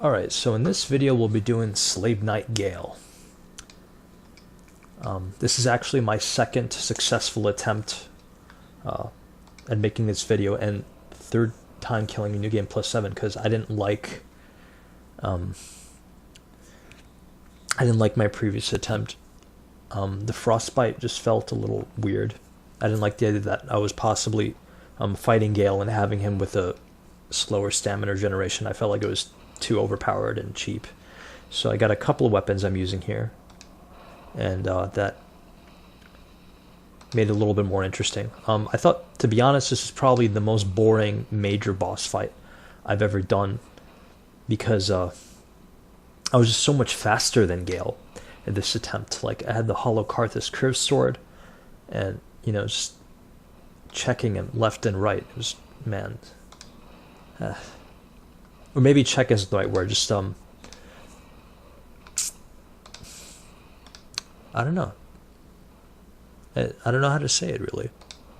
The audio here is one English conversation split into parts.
Alright, so in this video we'll be doing Slave Knight Gael. This is actually my second successful attempt at making this video, and third time killing NG+7 because I didn't like my previous attempt. The frostbite just felt a little weird. I didn't like the idea that I was possibly fighting Gael and having him with a slower stamina generation. I felt like it was too overpowered and cheap. So I got a couple of weapons I'm using here, and that made it a little bit more interesting. I thought, to be honest, this is probably the most boring major boss fight I've ever done, because I was just so much faster than Gael in this attempt. Like, I had the Hollow Karthus curved sword, and just checking him left and right. It was, man, or maybe check isn't the right word. Just I don't know. I don't know how to say it really.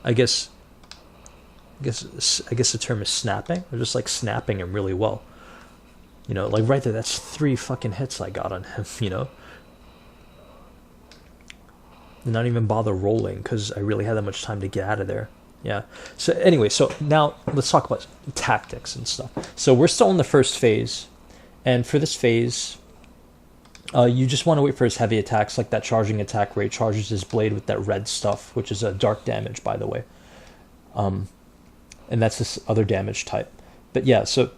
I guess the term is snapping, or just like snapping him really well. Like right there, that's 3 fucking hits I got on him. And not even bother rolling because I really had that much time to get out of there. Yeah. So anyway, so now let's talk about tactics and stuff. So we're still in the first phase, and for this phase, you just want to wait for his heavy attacks, like that charging attack where he charges his blade with that red stuff, which is a dark damage, by the way. And that's this other damage type. But yeah, so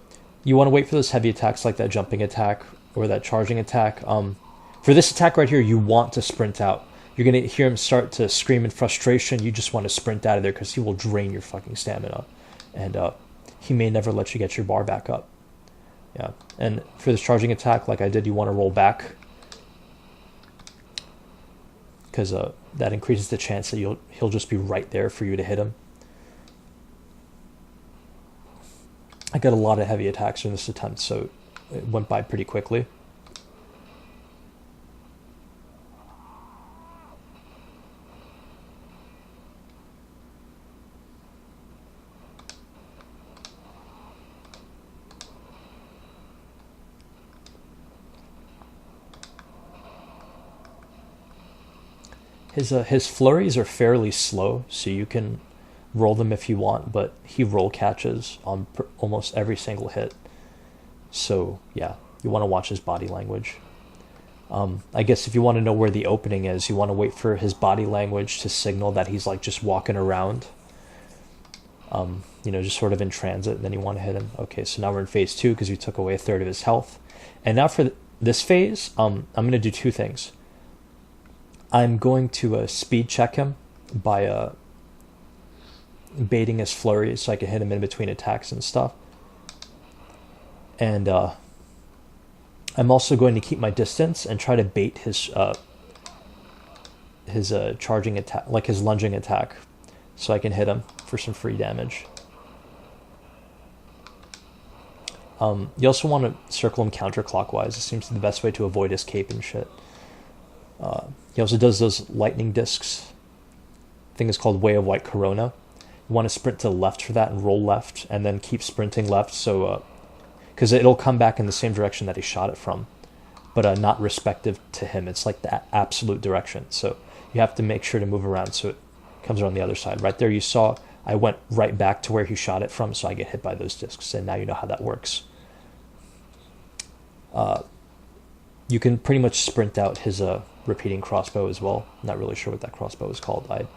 you want to wait for those heavy attacks, like that jumping attack or that charging attack. For this attack right here, you want to sprint out. You're going to hear him start to scream in frustration. You just want to sprint out of there because he will drain your fucking stamina. And he may never let you get your bar back up. Yeah. And for this charging attack, like I did, you want to roll back, because that increases the chance that he'll just be right there for you to hit him. I got a lot of heavy attacks in this attempt, so it went by pretty quickly. His flurries are fairly slow, so you can roll them if you want, but he roll catches on almost every single hit. So yeah, you want to watch his body language. I guess if you want to know where the opening is, you want to wait for his body language to signal that he's like just walking around, just sort of in transit, and then you want to hit him. Okay, so now we're in phase 2 because we took away a third of his health. And now for this phase, I'm going to do 2 things. I'm going to speed check him by baiting his flurries so I can hit him in between attacks and stuff. And I'm also going to keep my distance and try to bait his charging attack, like his lunging attack, so I can hit him for some free damage. You also want to circle him counterclockwise. It seems to be the best way to avoid his cape and shit. He also does those lightning discs. I think it's called Way of White Corona. You want to sprint to the left for that and roll left, and then keep sprinting left, so because it'll come back in the same direction that he shot it from, but not respective to him. It's like the absolute direction, so you have to make sure to move around so it comes around the other side. Right there you saw I went right back to where he shot it from, so I get hit by those discs, and now you know how that works. You can pretty much sprint out his repeating crossbow as well. I'm not really sure what that crossbow is called. I'm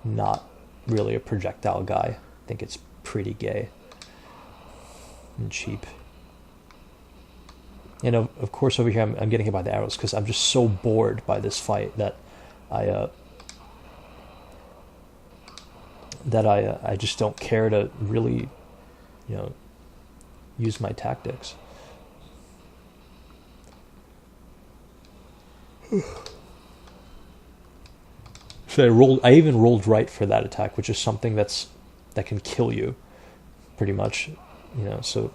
not really a projectile guy. I think it's pretty gay and cheap. Of course over here I'm getting hit by the arrows because I'm just so bored by this fight that I just don't care to really use my tactics. So I even rolled right for that attack, which is something that can kill you, pretty much, so.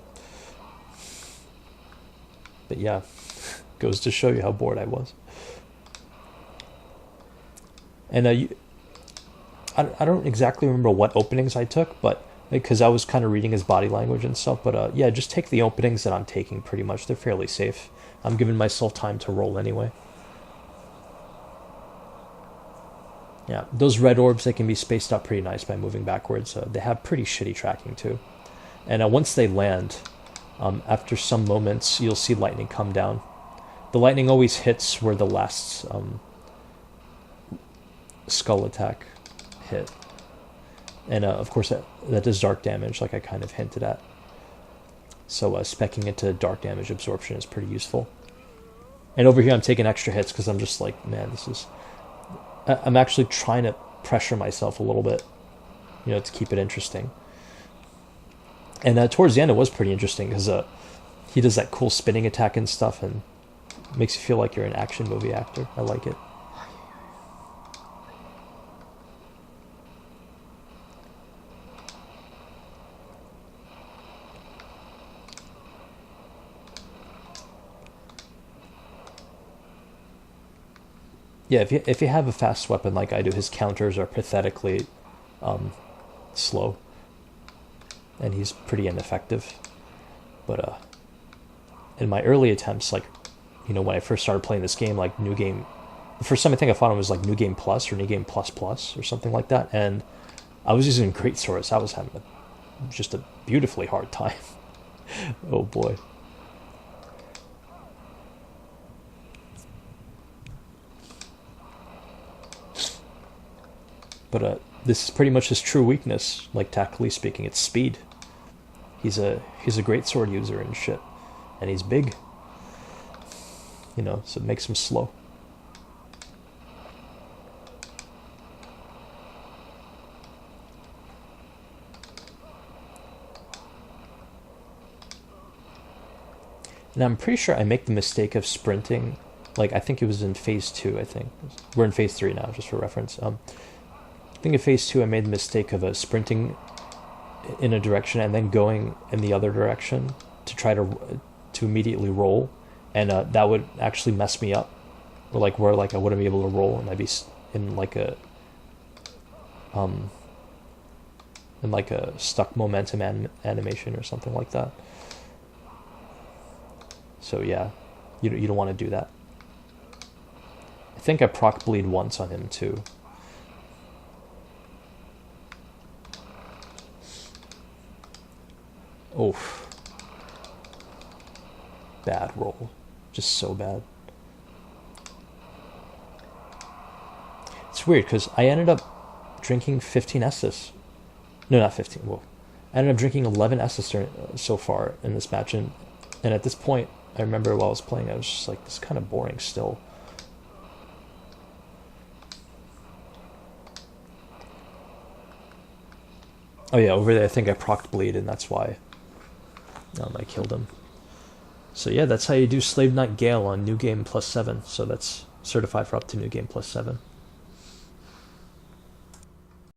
But yeah, goes to show you how bored I was. And I don't exactly remember what openings I took, but because I was kind of reading his body language and stuff. But yeah, just take the openings that I'm taking pretty much. They're fairly safe. I'm giving myself time to roll anyway. Yeah, those red orbs, they can be spaced out pretty nice by moving backwards. They have pretty shitty tracking too. And once they land, after some moments, you'll see lightning come down. The lightning always hits where the last skull attack hit. And of course, that does dark damage, like I kind of hinted at. So speccing into dark damage absorption is pretty useful. And over here, I'm taking extra hits because I'm just like, man, this is... I'm actually trying to pressure myself a little bit, to keep it interesting. And towards the end, it was pretty interesting because he does that cool spinning attack and stuff, and makes you feel like you're an action movie actor. I like it. Yeah, if you have a fast weapon like I do, his counters are pathetically slow, and he's pretty ineffective. But in my early attempts, like when I first started playing this game, like New Game, the first time I think I fought him was like New Game Plus or New Game Plus Plus or something like that, and I was using Great Swords. I was having just a beautifully hard time. Oh boy. But this is pretty much his true weakness, like tactically speaking. It's speed. He's a great sword user and shit, and he's big. So it makes him slow. And I'm pretty sure I make the mistake of sprinting. Like, I think it was in phase 2, I think. We're in phase 3 now, just for reference. I think in phase 2 I made the mistake of sprinting in a direction and then going in the other direction to try to immediately roll, and that would actually mess me up, or where I wouldn't be able to roll, and I'd be in a stuck momentum animation or something like that. So yeah, you don't want to do that. I think I proc bleed once on him too. Oof. Bad roll. Just so bad. It's weird because I ended up drinking 15 Estus. No, not 15. Whoa. I ended up drinking 11 Estus so far in this match. And at this point, I remember while I was playing, I was just like, this is kind of boring still. Oh yeah, over there I think I procced bleed, and that's why I killed him. So yeah, that's how you do Slave Knight Gael on New Game +7. So that's certified for up to New Game +7.